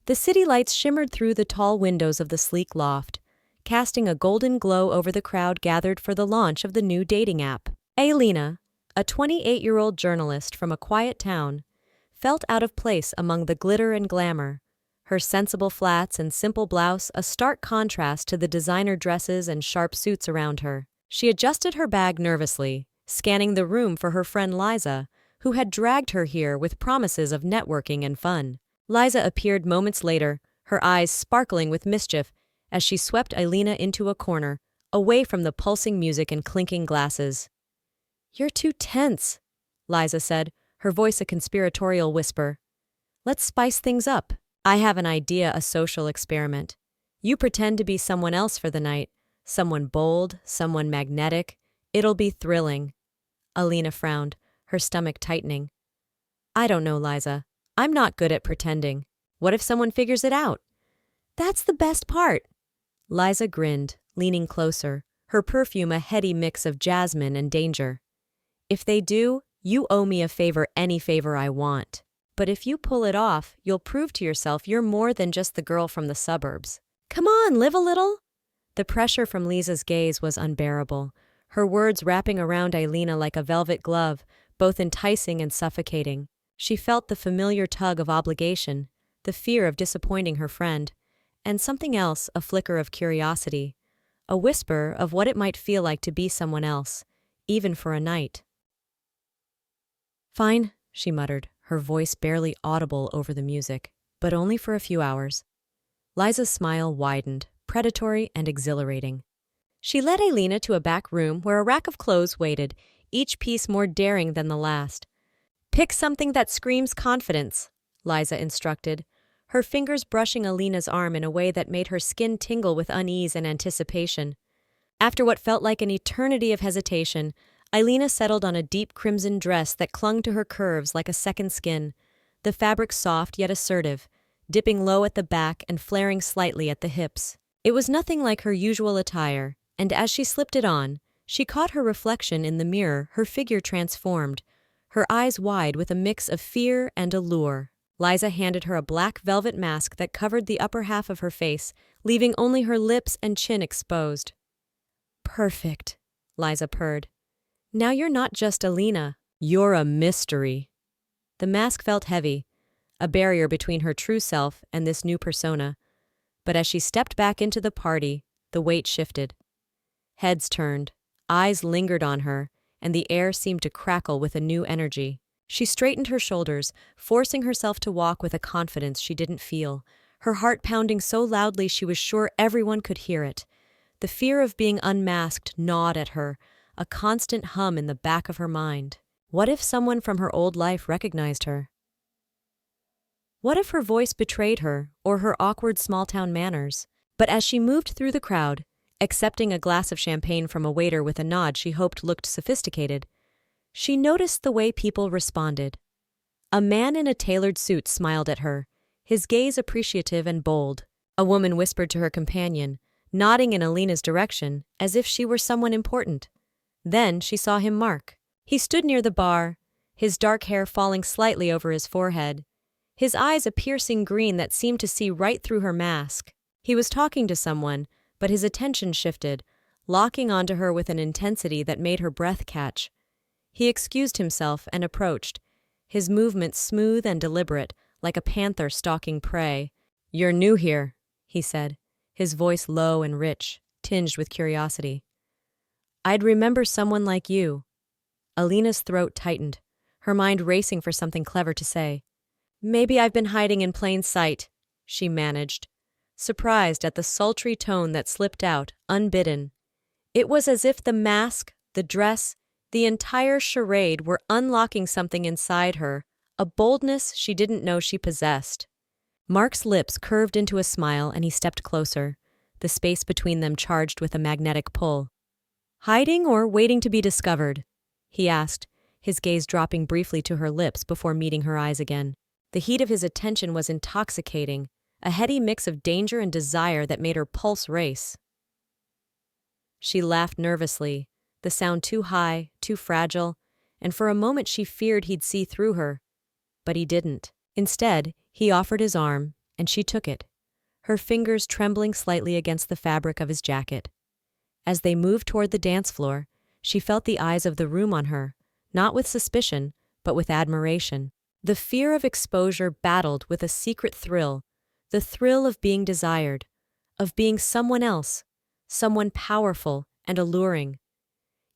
The city lights shimmered through the tall windows of the sleek loft, casting a golden glow over the crowd gathered for the launch of the new dating app. Alina, a 28-year-old journalist from a quiet town, felt out of place among the glitter and glamour, her sensible flats and simple blouse a stark contrast to the designer dresses and sharp suits around her. She adjusted her bag nervously, scanning the room for her friend Liza, who had dragged her here with promises of networking and fun. Liza appeared moments later, her eyes sparkling with mischief as she swept Alina into a corner, away from the pulsing music and clinking glasses. "You're too tense," Liza said, her voice a conspiratorial whisper. "Let's spice things up. I have an idea, a social experiment. You pretend to be someone else for the night, someone bold, someone magnetic. It'll be thrilling." Alina frowned, her stomach tightening. "I don't know, Liza. I'm not good at pretending. What if someone figures it out?" "That's the best part." Liza grinned, leaning closer, her perfume a heady mix of jasmine and danger. "If they do, you owe me a favor, any favor I want. But if you pull it off, you'll prove to yourself you're more than just the girl from the suburbs. Come on, live a little." The pressure from Liza's gaze was unbearable, her words wrapping around Alina like a velvet glove, both enticing and suffocating. She felt the familiar tug of obligation, the fear of disappointing her friend, and something else, a flicker of curiosity, a whisper of what it might feel like to be someone else, even for a night. "Fine," she muttered, her voice barely audible over the music, "but only for a few hours." Liza's smile widened, predatory and exhilarating. She led Alina to a back room where a rack of clothes waited, each piece more daring than the last. "Pick something that screams confidence," Liza instructed, her fingers brushing Alina's arm in a way that made her skin tingle with unease and anticipation. After what felt like an eternity of hesitation, Alina settled on a deep crimson dress that clung to her curves like a second skin, the fabric soft yet assertive, dipping low at the back and flaring slightly at the hips. It was nothing like her usual attire, and as she slipped it on, she caught her reflection in the mirror, her figure transformed, her eyes wide with a mix of fear and allure. Liza handed her a black velvet mask that covered the upper half of her face, leaving only her lips and chin exposed. "Perfect," Liza purred. "Now you're not just Alina, you're a mystery." The mask felt heavy, a barrier between her true self and this new persona. But as she stepped back into the party, the weight shifted. Heads turned, eyes lingered on her, and the air seemed to crackle with a new energy. She straightened her shoulders, forcing herself to walk with a confidence she didn't feel, her heart pounding so loudly she was sure everyone could hear it. The fear of being unmasked gnawed at her, a constant hum in the back of her mind. What if someone from her old life recognized her? What if her voice betrayed her, or her awkward small-town manners? But as she moved through the crowd, accepting a glass of champagne from a waiter with a nod she hoped looked sophisticated, she noticed the way people responded. A man in a tailored suit smiled at her, his gaze appreciative and bold. A woman whispered to her companion, nodding in Alina's direction, as if she were someone important. Then she saw him mark. He stood near the bar, his dark hair falling slightly over his forehead, his eyes a piercing green that seemed to see right through her mask. He was talking to someone, but his attention shifted, locking onto her with an intensity that made her breath catch. He excused himself and approached, his movements smooth and deliberate, like a panther stalking prey. "You're new here," he said, his voice low and rich, tinged with curiosity. "I'd remember someone like you." Alina's throat tightened, her mind racing for something clever to say. "Maybe I've been hiding in plain sight," she managed, surprised at the sultry tone that slipped out, unbidden. It was as if the mask, the dress, the entire charade were unlocking something inside her, a boldness she didn't know she possessed. Mark's lips curved into a smile and he stepped closer, the space between them charged with a magnetic pull. "Hiding or waiting to be discovered?" he asked, his gaze dropping briefly to her lips before meeting her eyes again. The heat of his attention was intoxicating, a heady mix of danger and desire that made her pulse race. She laughed nervously, the sound too high, too fragile, and for a moment she feared he'd see through her. But he didn't. Instead, he offered his arm, and she took it, her fingers trembling slightly against the fabric of his jacket. As they moved toward the dance floor, she felt the eyes of the room on her, not with suspicion, but with admiration. The fear of exposure battled with a secret thrill, the thrill of being desired, of being someone else, someone powerful and alluring.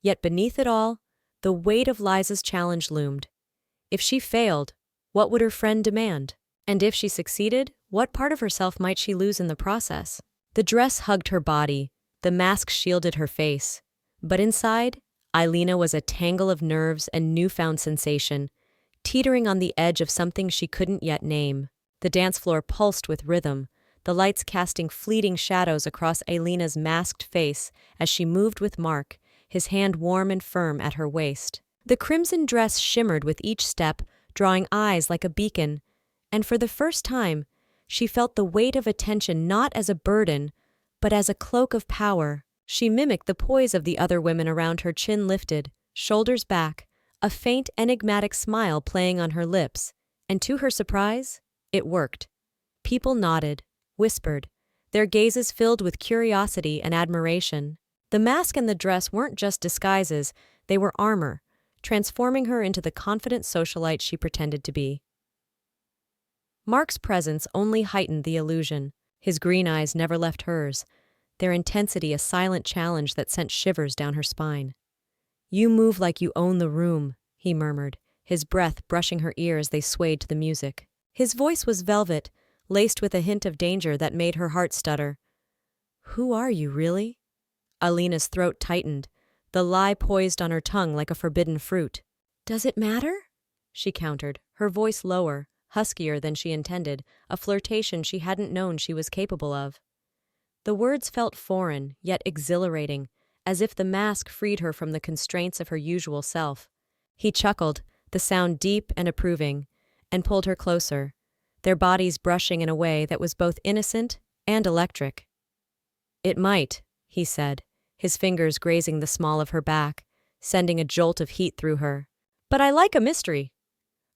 Yet beneath it all, the weight of Liza's challenge loomed. If she failed, what would her friend demand? And if she succeeded, what part of herself might she lose in the process? The dress hugged her body, the mask shielded her face. But inside, Eilina was a tangle of nerves and newfound sensation, teetering on the edge of something she couldn't yet name. The dance floor pulsed with rhythm, the lights casting fleeting shadows across Eilina's masked face as she moved with Mark, his hand warm and firm at her waist. The crimson dress shimmered with each step, drawing eyes like a beacon, and for the first time, she felt the weight of attention not as a burden, but as a cloak of power. She mimicked the poise of the other women around her, chin lifted, shoulders back, a faint enigmatic smile playing on her lips, and to her surprise, it worked. People nodded, whispered, their gazes filled with curiosity and admiration. The mask and the dress weren't just disguises, they were armor, transforming her into the confident socialite she pretended to be. Mark's presence only heightened the illusion. His green eyes never left hers, their intensity a silent challenge that sent shivers down her spine. "You move like you own the room," he murmured, his breath brushing her ear as they swayed to the music. His voice was velvet, laced with a hint of danger that made her heart stutter. "Who are you, really?" Eilina's throat tightened, the lie poised on her tongue like a forbidden fruit. "Does it matter?" she countered, her voice lower, huskier than she intended, a flirtation she hadn't known she was capable of. The words felt foreign, yet exhilarating, as if the mask freed her from the constraints of her usual self. He chuckled, the sound deep and approving, and pulled her closer, their bodies brushing in a way that was both innocent and electric. "It might," he said, his fingers grazing the small of her back, sending a jolt of heat through her. "But I like a mystery."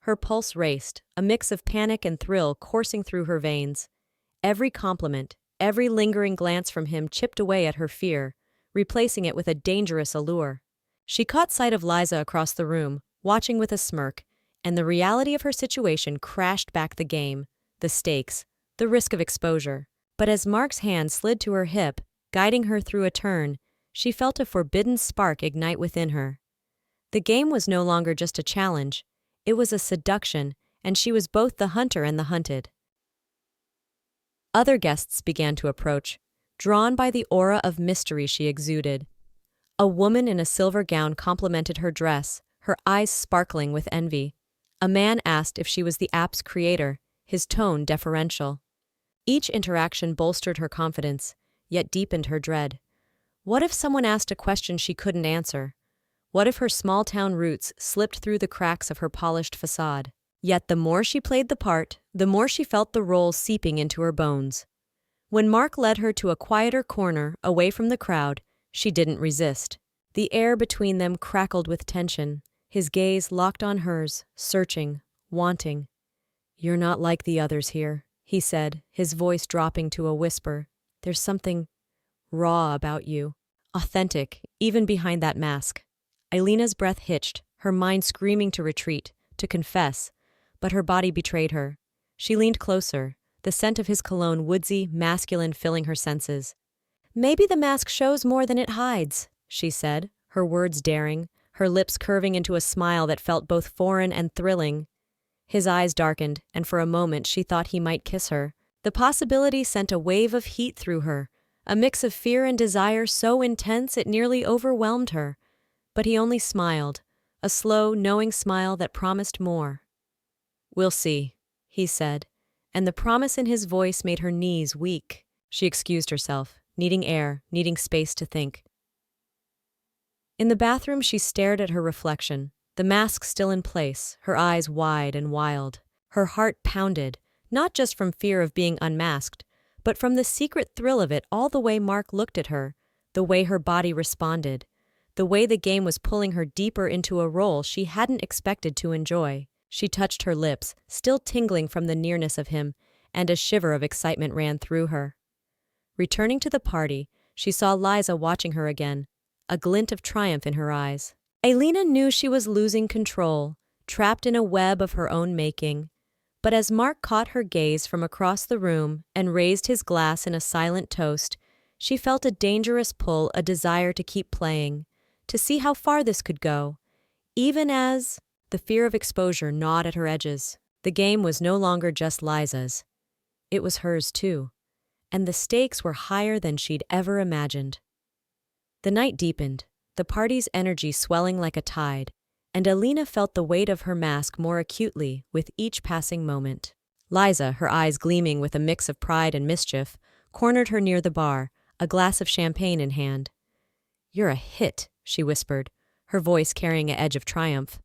Her pulse raced, a mix of panic and thrill coursing through her veins. Every compliment, every lingering glance from him chipped away at her fear, replacing it with a dangerous allure. She caught sight of Liza across the room, watching with a smirk, and the reality of her situation crashed back the game, the stakes, the risk of exposure. But as Mark's hand slid to her hip, guiding her through a turn, she felt a forbidden spark ignite within her. The game was no longer just a challenge, it was a seduction, and she was both the hunter and the hunted. Other guests began to approach, drawn by the aura of mystery she exuded. A woman in a silver gown complimented her dress, her eyes sparkling with envy. A man asked if she was the app's creator, his tone deferential. Each interaction bolstered her confidence, yet deepened her dread. What if someone asked a question she couldn't answer? What if her small-town roots slipped through the cracks of her polished facade? Yet the more she played the part, the more she felt the role seeping into her bones. When Mark led her to a quieter corner, away from the crowd, she didn't resist. The air between them crackled with tension, his gaze locked on hers, searching, wanting. "You're not like the others here," he said, his voice dropping to a whisper. "There's something raw about you, authentic, even behind that mask." Eilina's breath hitched, her mind screaming to retreat, to confess, but her body betrayed her. She leaned closer, the scent of his cologne woodsy, masculine filling her senses. "Maybe the mask shows more than it hides," she said, her words daring, her lips curving into a smile that felt both foreign and thrilling. His eyes darkened, and for a moment she thought he might kiss her. The possibility sent a wave of heat through her, a mix of fear and desire so intense it nearly overwhelmed her. But he only smiled, a slow, knowing smile that promised more. "We'll see," he said, and the promise in his voice made her knees weak. She excused herself, needing air, needing space to think. In the bathroom she stared at her reflection, the mask still in place, her eyes wide and wild. Her heart pounded, not just from fear of being unmasked, but from the secret thrill of it all the way Mark looked at her, the way her body responded, the way the game was pulling her deeper into a role she hadn't expected to enjoy. She touched her lips, still tingling from the nearness of him, and a shiver of excitement ran through her. Returning to the party, she saw Liza watching her again, a glint of triumph in her eyes. Alina knew she was losing control, trapped in a web of her own making. But as Mark caught her gaze from across the room and raised his glass in a silent toast, she felt a dangerous pull, a desire to keep playing, to see how far this could go, even as the fear of exposure gnawed at her edges. The game was no longer just Liza's. It was hers too, and the stakes were higher than she'd ever imagined. The night deepened, the party's energy swelling like a tide, and Alina felt the weight of her mask more acutely with each passing moment. Liza, her eyes gleaming with a mix of pride and mischief, cornered her near the bar, a glass of champagne in hand. "You're a hit," she whispered, her voice carrying an edge of triumph.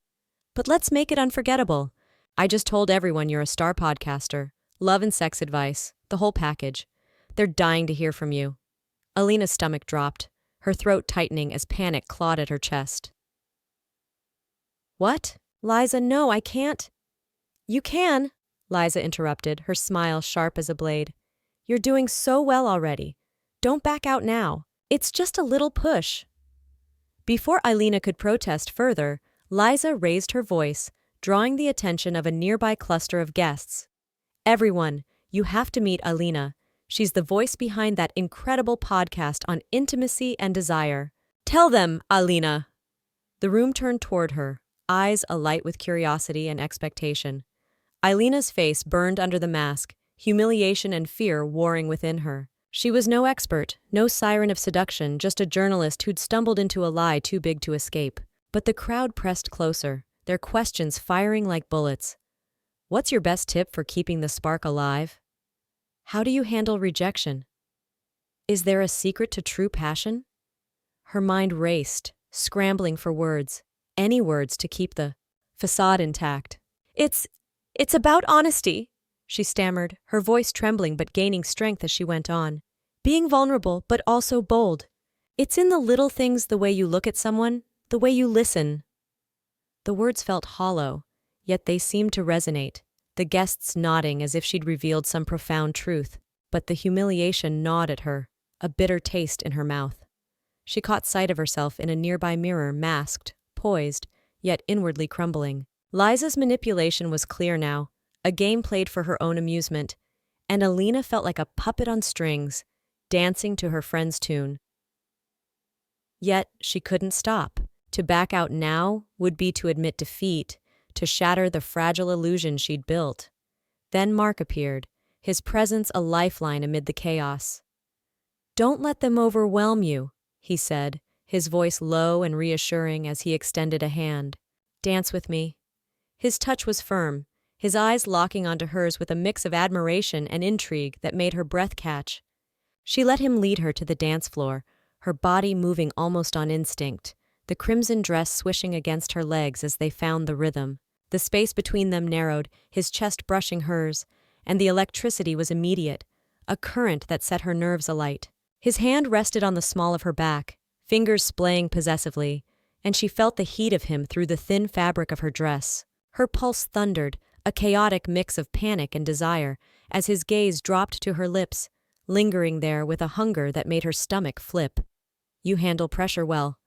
"But let's make it unforgettable. I just told everyone you're a star podcaster. Love and sex advice, the whole package. They're dying to hear from you." Alina's stomach dropped, her throat tightening as panic clawed at her chest. "What? Liza, no, I can't." "You can," Liza interrupted, her smile sharp as a blade. "You're doing so well already. Don't back out now. It's just a little push." Before Alina could protest further, Liza raised her voice, drawing the attention of a nearby cluster of guests. "Everyone, you have to meet Alina. She's the voice behind that incredible podcast on intimacy and desire. Tell them, Alina." The room turned toward her, eyes alight with curiosity and expectation. Alina's face burned under the mask, humiliation and fear warring within her. She was no expert, no siren of seduction, just a journalist who'd stumbled into a lie too big to escape. But the crowd pressed closer, their questions firing like bullets. "What's your best tip for keeping the spark alive? How do you handle rejection? Is there a secret to true passion?" Her mind raced, scrambling for words, any words to keep the facade intact. It's about honesty," she stammered, her voice trembling but gaining strength as she went on. "Being vulnerable but also bold. It's in the little things, the way you look at someone, the way you listen." The words felt hollow, yet they seemed to resonate, the guests nodding as if she'd revealed some profound truth. But the humiliation gnawed at her, a bitter taste in her mouth. She caught sight of herself in a nearby mirror, masked, poised, yet inwardly crumbling. Liza's manipulation was clear now, a game played for her own amusement, and Alina felt like a puppet on strings, dancing to her friend's tune. Yet she couldn't stop. To back out now would be to admit defeat, to shatter the fragile illusion she'd built. Then Mark appeared, his presence a lifeline amid the chaos. "Don't let them overwhelm you," he said, his voice low and reassuring as he extended a hand. "Dance with me." His touch was firm, his eyes locking onto hers with a mix of admiration and intrigue that made her breath catch. She let him lead her to the dance floor, her body moving almost on instinct, the crimson dress swishing against her legs as they found the rhythm. The space between them narrowed, his chest brushing hers, and the electricity was immediate, a current that set her nerves alight. His hand rested on the small of her back, fingers splaying possessively, and she felt the heat of him through the thin fabric of her dress. Her pulse thundered, a chaotic mix of panic and desire, as his gaze dropped to her lips, lingering there with a hunger that made her stomach flip. "You handle pressure well,"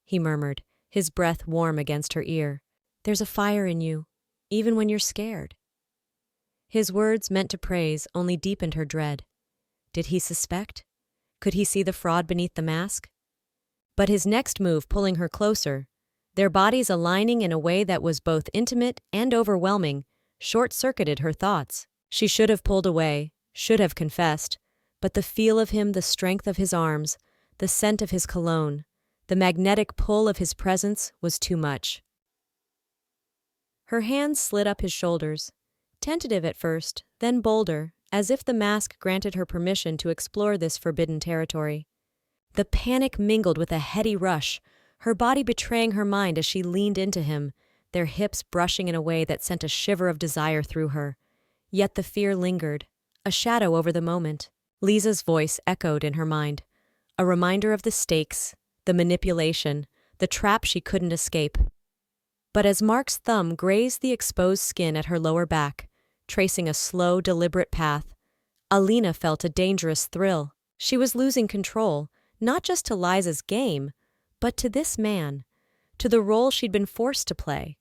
he murmured, his breath warm against her ear. "There's a fire in you, even when you're scared." His words, meant to praise, only deepened her dread. Did he suspect? Could he see the fraud beneath the mask? But his next move, pulling her closer, their bodies aligning in a way that was both intimate and overwhelming, short-circuited her thoughts. She should have pulled away, should have confessed, but the feel of him, the strength of his arms, the scent of his cologne, the magnetic pull of his presence was too much. Her hands slid up his shoulders, tentative at first, then bolder, as if the mask granted her permission to explore this forbidden territory. The panic mingled with a heady rush, her body betraying her mind as she leaned into him, their hips brushing in a way that sent a shiver of desire through her. Yet the fear lingered, a shadow over the moment. Liza's voice echoed in her mind, a reminder of the stakes, the manipulation, the trap she couldn't escape. But as Mark's thumb grazed the exposed skin at her lower back, tracing a slow, deliberate path, Alina felt a dangerous thrill. She was losing control, not just to Liza's game, but to this man, to the role she'd been forced to play.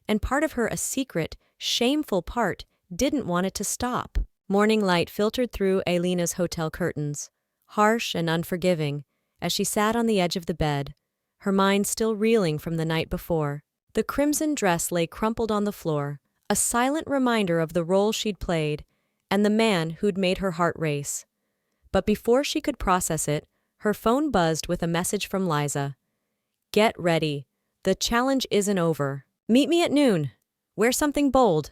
And part of her, a secret, shameful part, didn't want it to stop. Morning light filtered through Alina's hotel curtains, harsh and unforgiving, as she sat on the edge of the bed, her mind still reeling from the night before. The crimson dress lay crumpled on the floor, a silent reminder of the role she'd played and the man who'd made her heart race. But before she could process it, her phone buzzed with a message from Liza. "Get ready. The challenge isn't over. Meet me at noon. Wear something bold."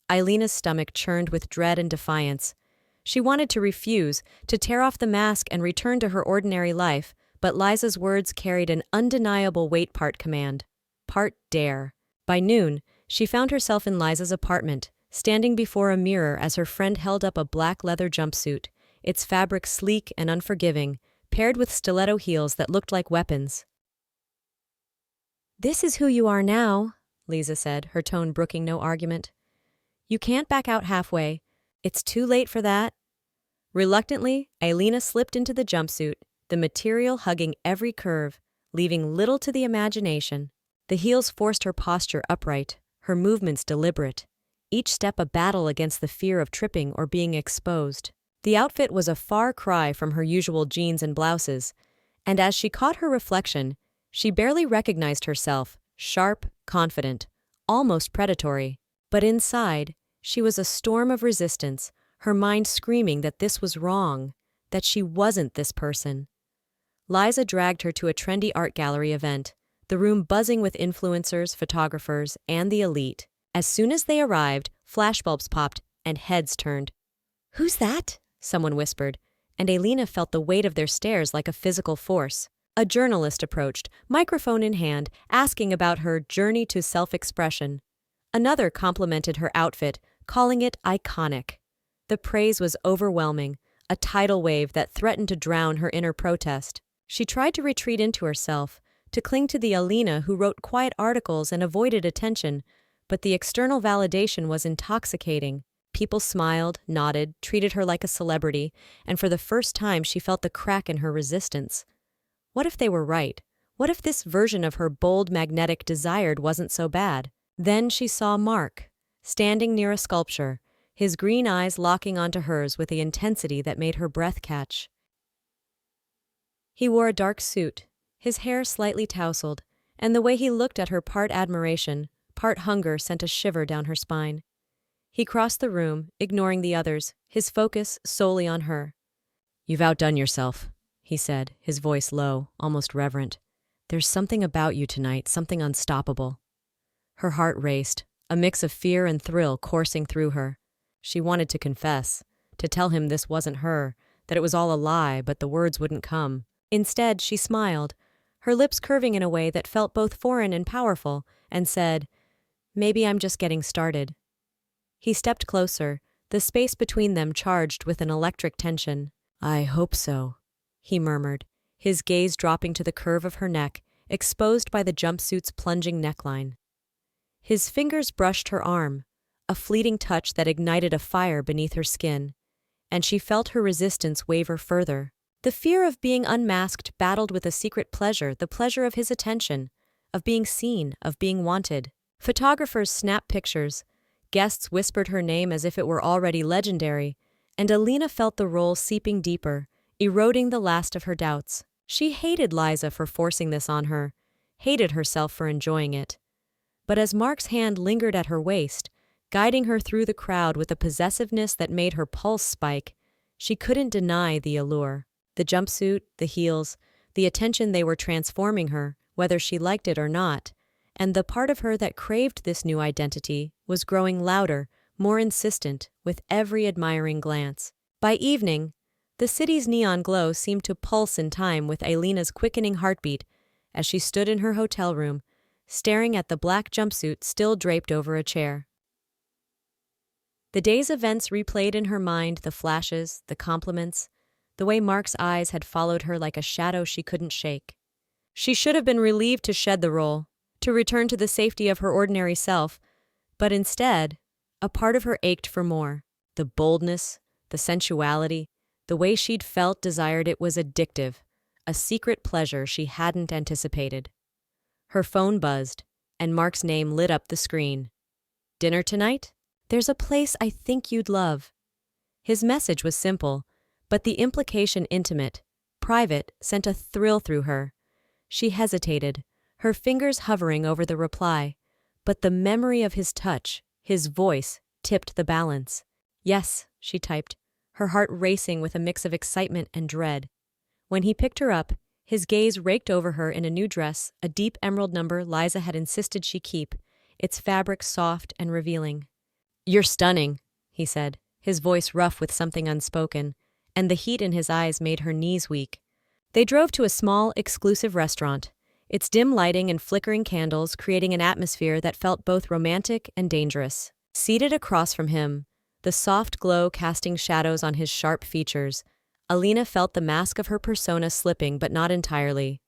Alina's stomach churned with dread and defiance. She wanted to refuse, to tear off the mask and return to her ordinary life, but Liza's words carried an undeniable weight, part command, part dare. By noon, she found herself in Liza's apartment, standing before a mirror as her friend held up a black leather jumpsuit, its fabric sleek and unforgiving, paired with stiletto heels that looked like weapons. "This is who you are now," Liza said, her tone brooking no argument. "You can't back out halfway. It's too late for that." Reluctantly, Alina slipped into the jumpsuit, the material hugging every curve, leaving little to the imagination. The heels forced her posture upright, her movements deliberate, each step a battle against the fear of tripping or being exposed. The outfit was a far cry from her usual jeans and blouses, and as she caught her reflection, she barely recognized herself, sharp, confident, almost predatory. But inside, she was a storm of resistance, her mind screaming that this was wrong, that she wasn't this person. Liza dragged her to a trendy art gallery event, the room buzzing with influencers, photographers, and the elite. As soon as they arrived, flashbulbs popped and heads turned. "Who's that?" someone whispered, and Alina felt the weight of their stares like a physical force. A journalist approached, microphone in hand, asking about her journey to self-expression. Another complimented her outfit, calling it iconic. The praise was overwhelming, a tidal wave that threatened to drown her inner protest. She tried to retreat into herself, to cling to the Alina who wrote quiet articles and avoided attention, but the external validation was intoxicating. People smiled, nodded, treated her like a celebrity, and for the first time she felt the crack in her resistance. What if they were right? What if this version of her bold, magnetic, desired wasn't so bad? Then she saw Mark, standing near a sculpture, his green eyes locking onto hers with the intensity that made her breath catch. He wore a dark suit, his hair slightly tousled, and the way he looked at her, part admiration, part hunger, sent a shiver down her spine. He crossed the room, ignoring the others, his focus solely on her. "You've outdone yourself," he said, his voice low, almost reverent. "There's something about you tonight, something unstoppable." Her heart raced, a mix of fear and thrill coursing through her. She wanted to confess, to tell him this wasn't her, that it was all a lie, but the words wouldn't come. Instead, she smiled, her lips curving in a way that felt both foreign and powerful, and said, "Maybe I'm just getting started." He stepped closer, the space between them charged with an electric tension. "I hope so," he murmured, his gaze dropping to the curve of her neck, exposed by the jumpsuit's plunging neckline. His fingers brushed her arm, a fleeting touch that ignited a fire beneath her skin, and she felt her resistance waver further. The fear of being unmasked battled with a secret pleasure, the pleasure of his attention, of being seen, of being wanted. Photographers snapped pictures, guests whispered her name as if it were already legendary, and Alina felt the role seeping deeper, eroding the last of her doubts. She hated Liza for forcing this on her, hated herself for enjoying it. But as Mark's hand lingered at her waist, guiding her through the crowd with a possessiveness that made her pulse spike, she couldn't deny the allure. The jumpsuit, the heels, the attention, they were transforming her, whether she liked it or not, and the part of her that craved this new identity was growing louder, more insistent, with every admiring glance. By evening, the city's neon glow seemed to pulse in time with Alina's quickening heartbeat as she stood in her hotel room, staring at the black jumpsuit still draped over a chair. The day's events replayed in her mind, the flashes, the compliments, the way Mark's eyes had followed her like a shadow she couldn't shake. She should have been relieved to shed the role, to return to the safety of her ordinary self, but instead, a part of her ached for more. The boldness, the sensuality, the way she'd felt desired it was addictive, a secret pleasure she hadn't anticipated. Her phone buzzed, and Mark's name lit up the screen. "Dinner tonight? There's a place I think you'd love." His message was simple, but the implication intimate, private, sent a thrill through her. She hesitated, her fingers hovering over the reply, but the memory of his touch, his voice, tipped the balance. "Yes," she typed, her heart racing with a mix of excitement and dread. When he picked her up, his gaze raked over her in a new dress, a deep emerald number Liza had insisted she keep, its fabric soft and revealing. "You're stunning," he said, his voice rough with something unspoken, and the heat in his eyes made her knees weak. They drove to a small, exclusive restaurant, its dim lighting and flickering candles creating an atmosphere that felt both romantic and dangerous. Seated across from him, the soft glow casting shadows on his sharp features, Alina felt the mask of her persona slipping, but not entirely.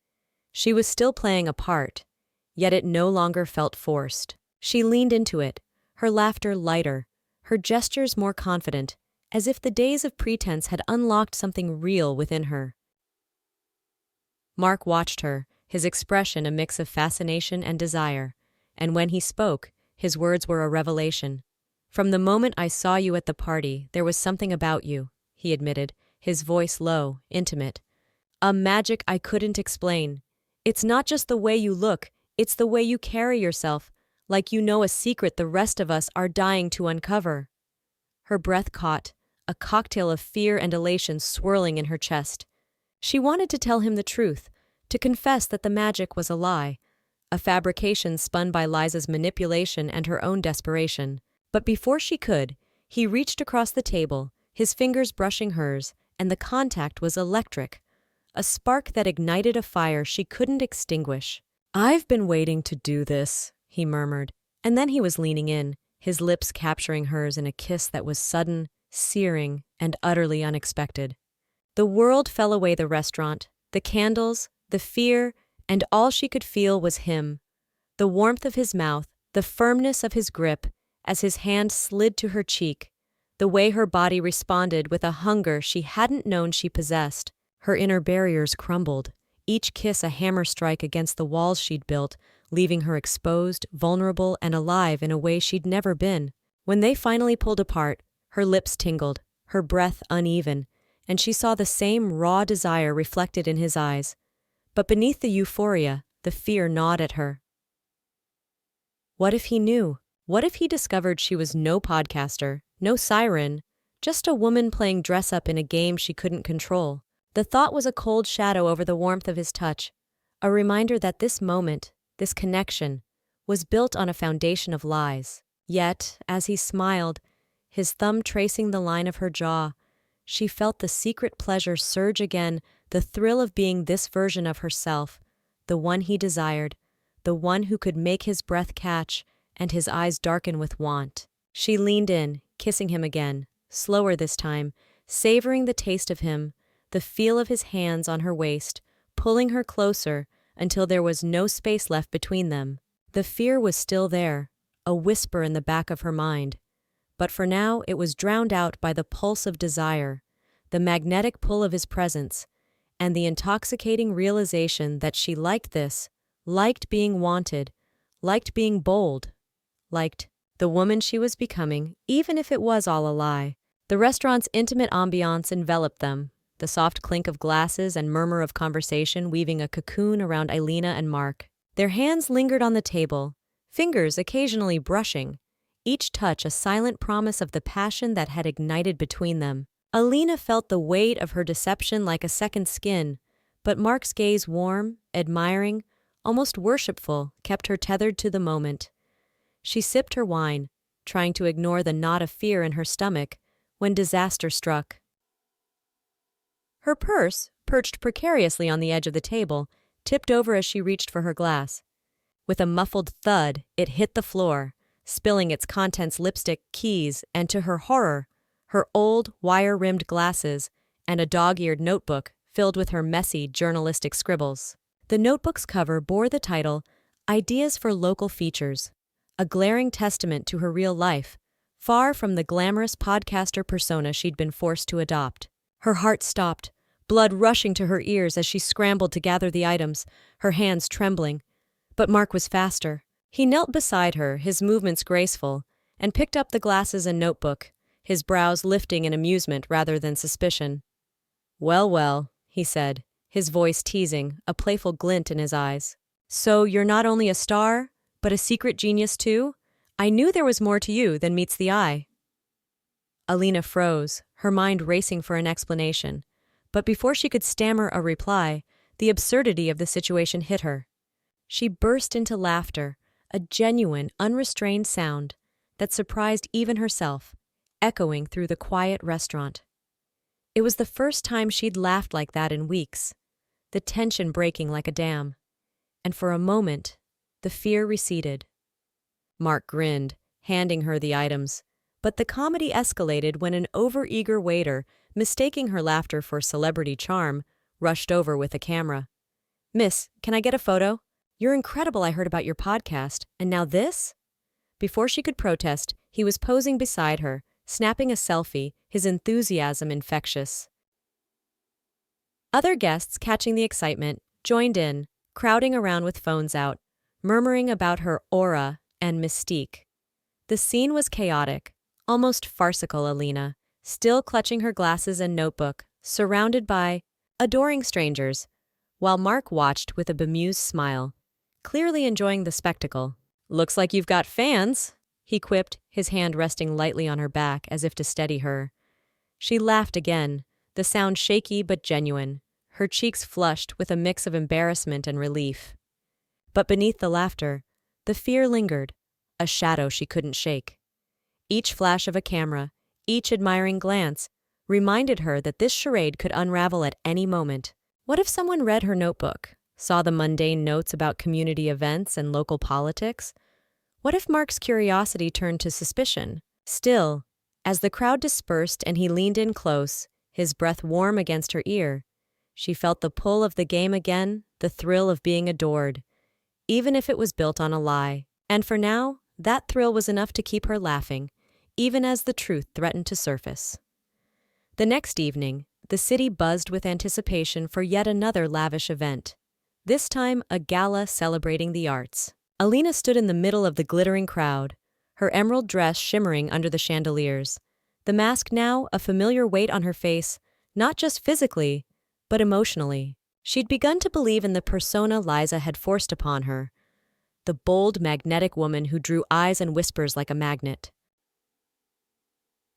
She was still playing a part, yet it no longer felt forced. She leaned into it, her laughter lighter, her gestures more confident, as if the days of pretense had unlocked something real within her. Mark watched her, his expression a mix of fascination and desire, and when he spoke, his words were a revelation. "From the moment I saw you at the party, there was something about you," he admitted, his voice low, intimate. "A magic I couldn't explain. It's not just the way you look, it's the way you carry yourself, like you know a secret the rest of us are dying to uncover." Her breath caught, a cocktail of fear and elation swirling in her chest. She wanted to tell him the truth, to confess that the magic was a lie, a fabrication spun by Liza's manipulation and her own desperation. But before she could, he reached across the table, his fingers brushing hers, and the contact was electric, a spark that ignited a fire she couldn't extinguish. "I've been waiting to do this," he murmured, and then he was leaning in, his lips capturing hers in a kiss that was sudden, searing, and utterly unexpected. The world fell away, the restaurant, the candles, the fear, and all she could feel was him. The warmth of his mouth, the firmness of his grip, as his hand slid to her cheek, the way her body responded with a hunger she hadn't known she possessed. Her inner barriers crumbled, each kiss a hammer strike against the walls she'd built, leaving her exposed, vulnerable, and alive in a way she'd never been. When they finally pulled apart, her lips tingled, her breath uneven, and she saw the same raw desire reflected in his eyes. But beneath the euphoria, the fear gnawed at her. What if he knew? What if he discovered she was no podcaster, no siren, just a woman playing dress-up in a game she couldn't control? The thought was a cold shadow over the warmth of his touch, a reminder that this moment, this connection, was built on a foundation of lies. Yet, as he smiled, his thumb tracing the line of her jaw, she felt the secret pleasure surge again, the thrill of being this version of herself, the one he desired, the one who could make his breath catch and his eyes darken with want. She leaned in, kissing him again, slower this time, savoring the taste of him, the feel of his hands on her waist, pulling her closer until there was no space left between them. The fear was still there, a whisper in the back of her mind. But for now it was drowned out by the pulse of desire, the magnetic pull of his presence, and the intoxicating realization that she liked this, liked being wanted, liked being bold, liked the woman she was becoming, even if it was all a lie. The restaurant's intimate ambiance enveloped them, the soft clink of glasses and murmur of conversation weaving a cocoon around Alina and Mark. Their hands lingered on the table, fingers occasionally brushing, each touch a silent promise of the passion that had ignited between them. Alina felt the weight of her deception like a second skin, but Mark's gaze, warm, admiring, almost worshipful, kept her tethered to the moment. She sipped her wine, trying to ignore the knot of fear in her stomach, when disaster struck. Her purse, perched precariously on the edge of the table, tipped over as she reached for her glass. With a muffled thud, it hit the floor, spilling its contents: lipstick, keys, and to her horror, her old, wire-rimmed glasses and a dog-eared notebook filled with her messy, journalistic scribbles. The notebook's cover bore the title, "Ideas for Local Features," a glaring testament to her real life, far from the glamorous podcaster persona she'd been forced to adopt. Her heart stopped, blood rushing to her ears as she scrambled to gather the items, her hands trembling. But Mark was faster. He knelt beside her, his movements graceful, and picked up the glasses and notebook, his brows lifting in amusement rather than suspicion. "Well, well," he said, his voice teasing, a playful glint in his eyes. "So you're not only a star, but a secret genius too? I knew there was more to you than meets the eye." Alina froze, her mind racing for an explanation. But before she could stammer a reply, the absurdity of the situation hit her. She burst into laughter, a genuine, unrestrained sound that surprised even herself, echoing through the quiet restaurant. It was the first time she'd laughed like that in weeks, the tension breaking like a dam. And for a moment, the fear receded. Mark grinned, handing her the items, but the comedy escalated when an overeager waiter, mistaking her laughter for celebrity charm, rushed over with a camera. "Miss, can I get a photo? You're incredible. I heard about your podcast. And now this?" Before she could protest, he was posing beside her, snapping a selfie, his enthusiasm infectious. Other guests, catching the excitement, joined in, crowding around with phones out, murmuring about her aura and mystique. The scene was chaotic, almost farcical. Alina, still clutching her glasses and notebook, surrounded by adoring strangers, while Mark watched with a bemused smile, clearly enjoying the spectacle. "Looks like you've got fans," he quipped, his hand resting lightly on her back as if to steady her. She laughed again, the sound shaky but genuine, her cheeks flushed with a mix of embarrassment and relief. But beneath the laughter, the fear lingered, a shadow she couldn't shake. Each flash of a camera, each admiring glance, reminded her that this charade could unravel at any moment. What if someone read her notebook, saw the mundane notes about community events and local politics? What if Mark's curiosity turned to suspicion? Still, as the crowd dispersed and he leaned in close, his breath warm against her ear, she felt the pull of the game again, the thrill of being adored, even if it was built on a lie. And for now, that thrill was enough to keep her laughing, even as the truth threatened to surface. The next evening, the city buzzed with anticipation for yet another lavish event, this time a gala celebrating the arts. Alina stood in the middle of the glittering crowd, her emerald dress shimmering under the chandeliers, the mask now a familiar weight on her face, not just physically, but emotionally. She'd begun to believe in the persona Liza had forced upon her, the bold, magnetic woman who drew eyes and whispers like a magnet.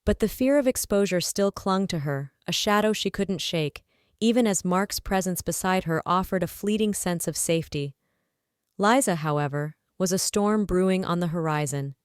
But the fear of exposure still clung to her, a shadow she couldn't shake, even as Mark's presence beside her offered a fleeting sense of safety. Liza, however, was a storm brewing on the horizon.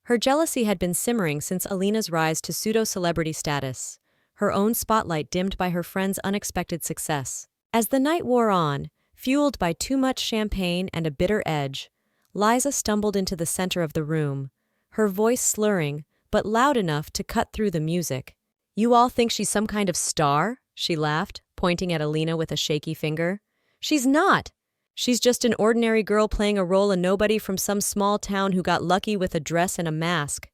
Her jealousy had been simmering since Alina's rise to pseudo-celebrity status, her own spotlight dimmed by her friend's unexpected success. As the night wore on, fueled by too much champagne and a bitter edge, Liza stumbled into the center of the room, her voice slurring, but loud enough to cut through the music. "You all think she's some kind of star?" she laughed, pointing at Alina with a shaky finger. "She's not! She's just an ordinary girl playing a role a nobody from some small town who got lucky with a dress and a mask."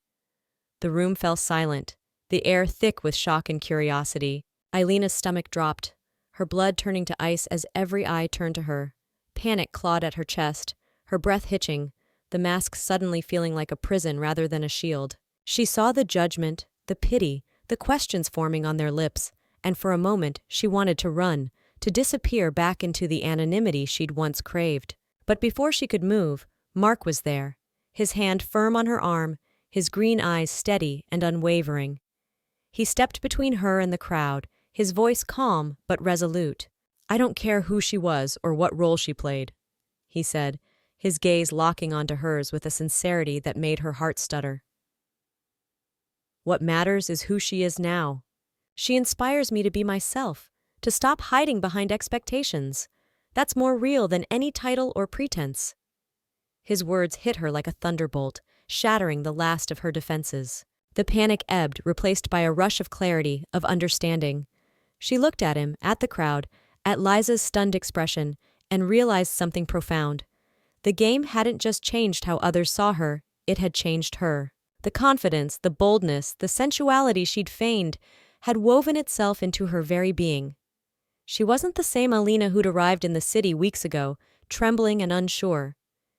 The room fell silent, the air thick with shock and curiosity. Alina's stomach dropped, her blood turning to ice as every eye turned to her. Panic clawed at her chest, her breath hitching, the mask suddenly feeling like a prison rather than a shield. She saw the judgment, the pity, the questions forming on their lips, and for a moment she wanted to run, to disappear back into the anonymity she'd once craved. But before she could move, Mark was there, his hand firm on her arm, his green eyes steady and unwavering. He stepped between her and the crowd, his voice calm but resolute. "I don't care who she was or what role she played," he said, his gaze locking onto hers with a sincerity that made her heart stutter. "What matters is who she is now. She inspires me to be myself, to stop hiding behind expectations. That's more real than any title or pretense." His words hit her like a thunderbolt, shattering the last of her defenses. The panic ebbed, replaced by a rush of clarity, of understanding. She looked at him, at the crowd, at Liza's stunned expression, and realized something profound. The game hadn't just changed how others saw her, it had changed her. The confidence, the boldness, the sensuality she'd feigned had woven itself into her very being. She wasn't the same Alina who'd arrived in the city weeks ago, trembling and unsure.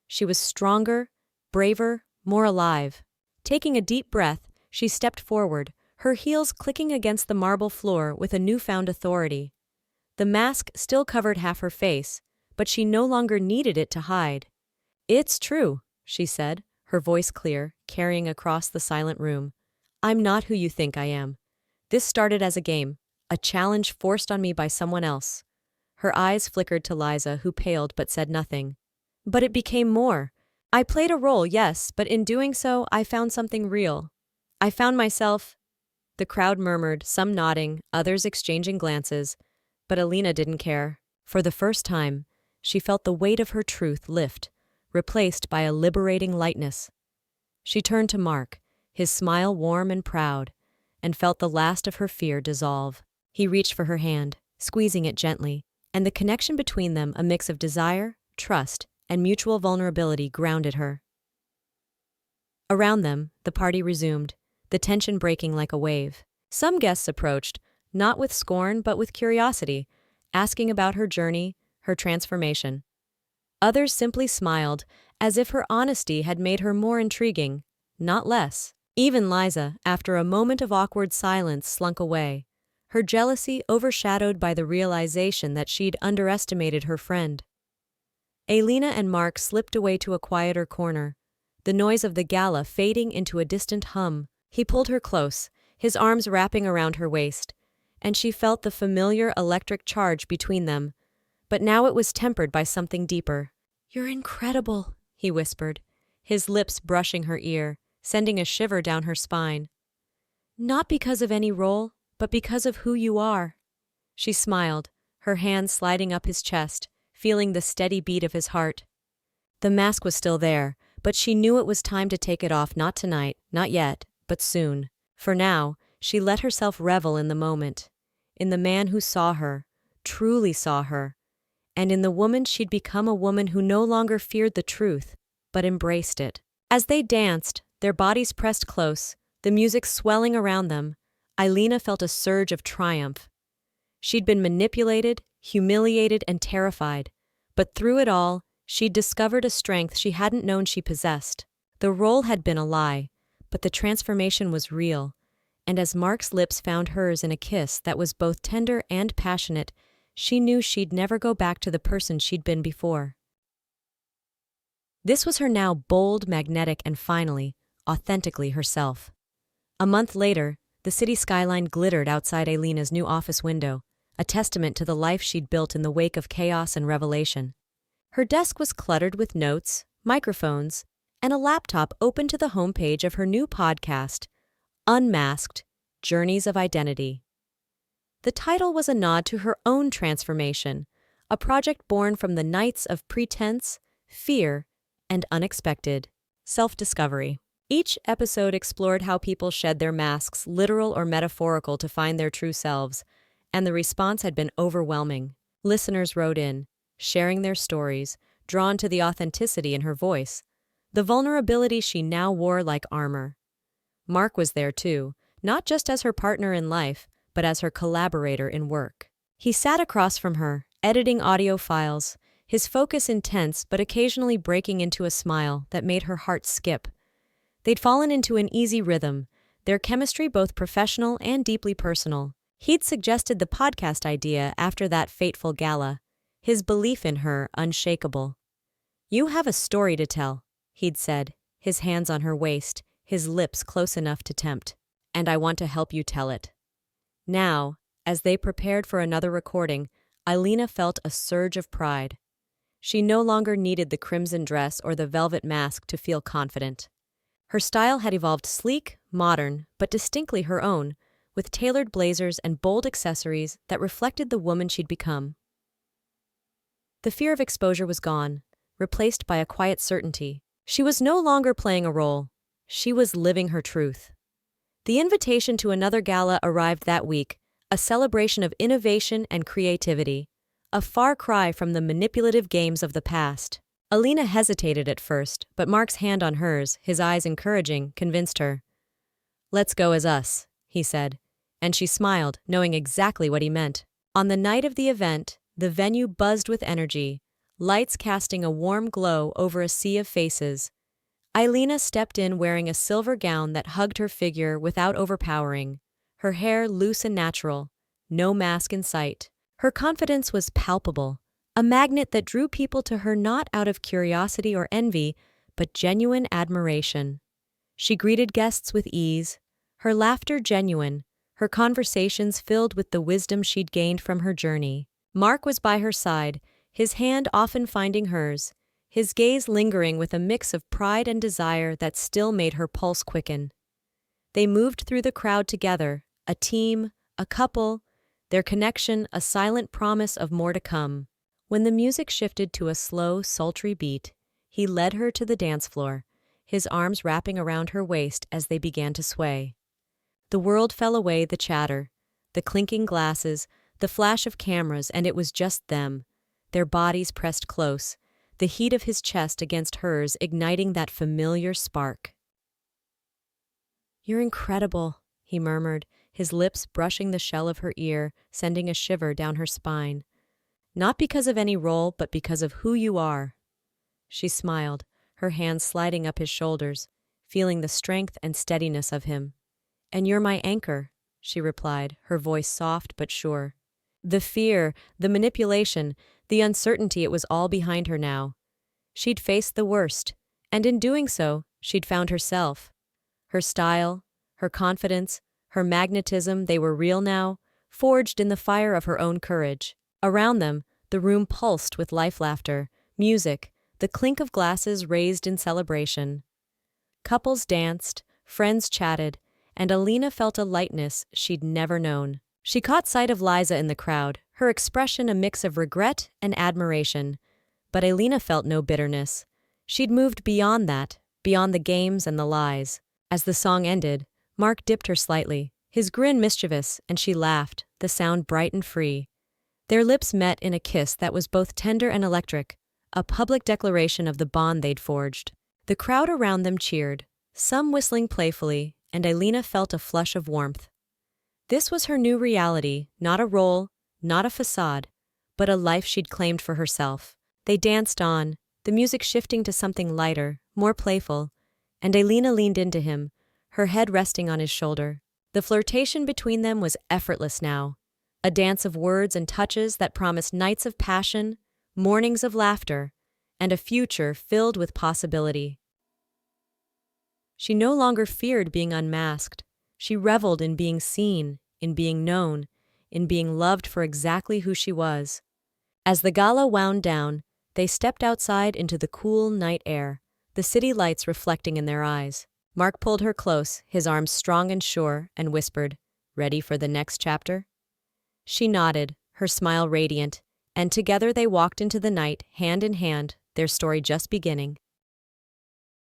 She was stronger, braver, more alive. Taking a deep breath, she stepped forward, her heels clicking against the marble floor with a newfound authority. The mask still covered half her face, but she no longer needed it to hide. "It's true," she said, her voice clear, carrying across the silent room. "I'm not who you think I am. This started as a game, a challenge forced on me by someone else." Her eyes flickered to Liza, who paled but said nothing. "But it became more. I played a role, yes, but in doing so, I found something real. I found myself—" The crowd murmured, some nodding, others exchanging glances, but Alina didn't care. For the first time, she felt the weight of her truth lift, replaced by a liberating lightness. She turned to Mark, his smile warm and proud, and felt the last of her fear dissolve. He reached for her hand, squeezing it gently, and the connection between them, a mix of desire, trust, and mutual vulnerability, grounded her. Around them, the party resumed, the tension breaking like a wave. Some guests approached, not with scorn but with curiosity, asking about her journey, her transformation. Others simply smiled, as if her honesty had made her more intriguing, not less. Even Liza, after a moment of awkward silence, slunk away, her jealousy overshadowed by the realization that she'd underestimated her friend. Alina and Mark slipped away to a quieter corner, the noise of the gala fading into a distant hum. He pulled her close, his arms wrapping around her waist, and she felt the familiar electric charge between them, but now it was tempered by something deeper. "You're incredible," he whispered, his lips brushing her ear, sending a shiver down her spine. "Not because of any role, but because of who you are." She smiled, her hand sliding up his chest, feeling the steady beat of his heart. The mask was still there, but she knew it was time to take it off, not tonight, not yet, but soon. For now, she let herself revel in the moment, in the man who saw her, truly saw her, and in the woman she'd become, a woman who no longer feared the truth, but embraced it. As they danced, their bodies pressed close, the music swelling around them, Alina felt a surge of triumph. She'd been manipulated, humiliated, and terrified, but through it all, she'd discovered a strength she hadn't known she possessed. The role had been a lie, but the transformation was real, and as Mark's lips found hers in a kiss that was both tender and passionate, she knew she'd never go back to the person she'd been before. This was her now bold, magnetic, and finally, authentically herself. A month later, the city skyline glittered outside Alina's new office window, a testament to the life she'd built in the wake of chaos and revelation. Her desk was cluttered with notes, microphones, and a laptop open to the homepage of her new podcast, Unmasked: Journeys of Identity. The title was a nod to her own transformation, a project born from the nights of pretense, fear, and unexpected self-discovery. Each episode explored how people shed their masks, literal or metaphorical, to find their true selves, and the response had been overwhelming. Listeners wrote in, sharing their stories, drawn to the authenticity in her voice, the vulnerability she now wore like armor. Mark was there too, not just as her partner in life, but as her collaborator in work. He sat across from her, editing audio files, his focus intense but occasionally breaking into a smile that made her heart skip. They'd fallen into an easy rhythm, their chemistry both professional and deeply personal. He'd suggested the podcast idea after that fateful gala, his belief in her unshakable. "You have a story to tell," he'd said, his hands on her waist, his lips close enough to tempt, "and I want to help you tell it." Now, as they prepared for another recording, Alina felt a surge of pride. She no longer needed the crimson dress or the velvet mask to feel confident. Her style had evolved sleek, modern, but distinctly her own, with tailored blazers and bold accessories that reflected the woman she'd become. The fear of exposure was gone, replaced by a quiet certainty. She was no longer playing a role. She was living her truth. The invitation to another gala arrived that week, a celebration of innovation and creativity, a far cry from the manipulative games of the past. Alina hesitated at first, but Mark's hand on hers, his eyes encouraging, convinced her. "Let's go as us," he said, and she smiled, knowing exactly what he meant. On the night of the event, the venue buzzed with energy, lights casting a warm glow over a sea of faces. Alina stepped in wearing a silver gown that hugged her figure without overpowering, her hair loose and natural, no mask in sight. Her confidence was palpable, a magnet that drew people to her not out of curiosity or envy, but genuine admiration. She greeted guests with ease, her laughter genuine, her conversations filled with the wisdom she'd gained from her journey. Mark was by her side, his hand often finding hers, his gaze lingering with a mix of pride and desire that still made her pulse quicken. They moved through the crowd together, a team, a couple, their connection a silent promise of more to come. When the music shifted to a slow, sultry beat, he led her to the dance floor, his arms wrapping around her waist as they began to sway. The world fell away, the chatter, the clinking glasses, the flash of cameras, and it was just them, their bodies pressed close, the heat of his chest against hers igniting that familiar spark. "You're incredible," he murmured, his lips brushing the shell of her ear, sending a shiver down her spine. "Not because of any role, but because of who you are." She smiled, her hands sliding up his shoulders, feeling the strength and steadiness of him. "And you're my anchor," she replied, her voice soft but sure. The fear, the manipulation, the uncertainty, it was all behind her now. She'd faced the worst, and in doing so, she'd found herself. Her style, her confidence, her magnetism, they were real now, forged in the fire of her own courage. Around them, the room pulsed with life, laughter, music, the clink of glasses raised in celebration. Couples danced, friends chatted, and Alina felt a lightness she'd never known. She caught sight of Liza in the crowd, her expression a mix of regret and admiration. But Alina felt no bitterness. She'd moved beyond that, beyond the games and the lies. As the song ended, Mark dipped her slightly, his grin mischievous, and she laughed, the sound bright and free. Their lips met in a kiss that was both tender and electric, a public declaration of the bond they'd forged. The crowd around them cheered, some whistling playfully, and Alina felt a flush of warmth. This was her new reality, not a role, not a facade, but a life she'd claimed for herself. They danced on, the music shifting to something lighter, more playful, and Alina leaned into him, her head resting on his shoulder. The flirtation between them was effortless now, a dance of words and touches that promised nights of passion, mornings of laughter, and a future filled with possibility. She no longer feared being unmasked. She reveled in being seen, in being known, in being loved for exactly who she was. As the gala wound down, they stepped outside into the cool night air, the city lights reflecting in their eyes. Mark pulled her close, his arms strong and sure, and whispered, "Ready for the next chapter?" She nodded, her smile radiant, and together they walked into the night, hand in hand, their story just beginning.